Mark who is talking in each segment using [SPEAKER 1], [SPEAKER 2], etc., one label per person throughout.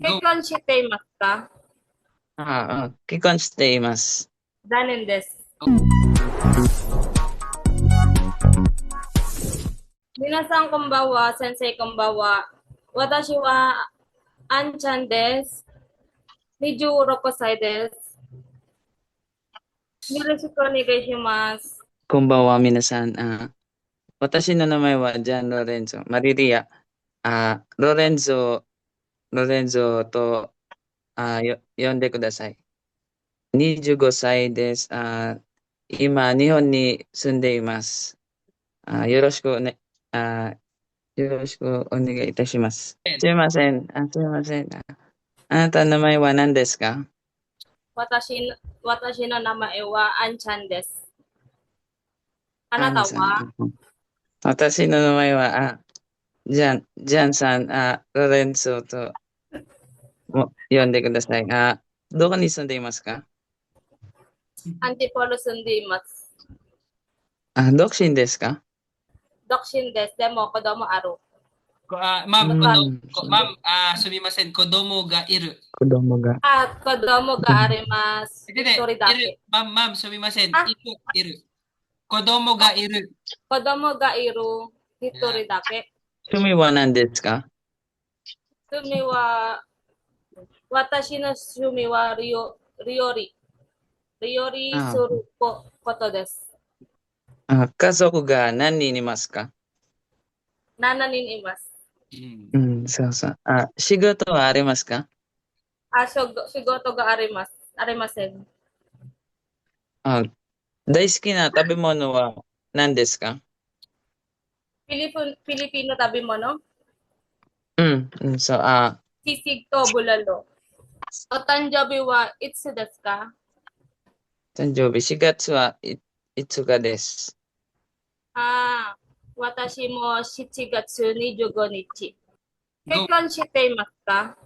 [SPEAKER 1] Go.
[SPEAKER 2] 結婚していますか？
[SPEAKER 3] 結婚しています。
[SPEAKER 2] 残念です。皆さんこんばんは、先生こんばんは。私はアンちゃんです。26歳です。よろしくお願いします。
[SPEAKER 3] こんばんは、皆さん。私の名前はジャン・ロレンゾ。マリリア。ロレンゾと、呼んでください。25歳です。今、日本に住んでいます。よろしくね、よろしくお願いいたします。すいません。すいません。あなたの名前は何ですか？
[SPEAKER 2] 私の名前はアンちゃんです。あな
[SPEAKER 3] アンさん。
[SPEAKER 2] たは？
[SPEAKER 3] 私の名前は、ジャンさん、ロレンゾと呼んでください。どこに住んでいますか？
[SPEAKER 2] アンティポロ住んでいます。
[SPEAKER 3] 独身ですか？
[SPEAKER 2] 独身です。でも子供ある。
[SPEAKER 1] Ma'am,
[SPEAKER 2] 子供
[SPEAKER 1] ma'am, sumimasen, kodomo ga iru.
[SPEAKER 3] 子供が。
[SPEAKER 2] 子供があります。
[SPEAKER 1] Hindi,
[SPEAKER 2] 一
[SPEAKER 1] hindi.
[SPEAKER 2] 人だ
[SPEAKER 1] Iru.
[SPEAKER 2] け。
[SPEAKER 1] Ma'am, sumimasen.
[SPEAKER 2] あ、
[SPEAKER 1] Iru, iru. Kodomo ga iru.
[SPEAKER 2] 子供がいる。一
[SPEAKER 1] Yeah.
[SPEAKER 2] 人だけ。
[SPEAKER 3] 趣味は何ですか？
[SPEAKER 2] 趣味は、私の趣味は料理す
[SPEAKER 3] あ
[SPEAKER 2] ることです。
[SPEAKER 3] 家族が何人いますか？7
[SPEAKER 2] 人います。
[SPEAKER 1] Mm.
[SPEAKER 3] うん、そうそう。仕事はありますか？
[SPEAKER 2] 仕事があります。ありません。
[SPEAKER 3] あ、大好きな食べ物は何ですか？Pilipino
[SPEAKER 2] tabi mo, no?
[SPEAKER 3] うん、うん、そう、
[SPEAKER 2] Sisig to bulalo. O tanjabi wa itsu desu ka?
[SPEAKER 3] 誕生日4月はいつがです。
[SPEAKER 2] 私も7月25日。結
[SPEAKER 1] Go.
[SPEAKER 2] 婚していますか？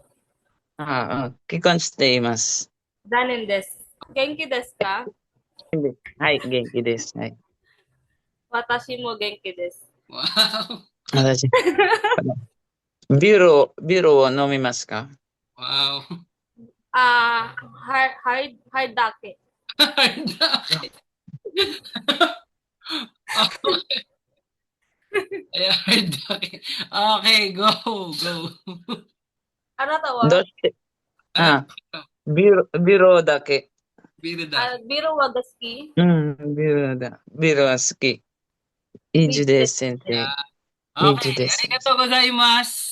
[SPEAKER 3] 結婚しています。
[SPEAKER 2] 残念です。元気ですか？
[SPEAKER 3] はい、元気です。はい。
[SPEAKER 2] 私も元気です。
[SPEAKER 1] Wow.
[SPEAKER 3] 私、ビールを飲みますか？Wow.
[SPEAKER 2] はいだけ。
[SPEAKER 1] Bakit? Okay. Ayan, bakit? Okay, go, go.
[SPEAKER 2] あなたは？
[SPEAKER 3] どうして、
[SPEAKER 1] Ah,
[SPEAKER 3] ビールだけ。
[SPEAKER 1] biro da.
[SPEAKER 2] ビールはが好き？
[SPEAKER 3] うん、ビールは好き。いい
[SPEAKER 2] ビールです
[SPEAKER 3] です、先生。
[SPEAKER 2] ね。
[SPEAKER 1] Yeah.
[SPEAKER 3] いい
[SPEAKER 1] Okay,
[SPEAKER 3] です。
[SPEAKER 1] arigatou gozaimasu.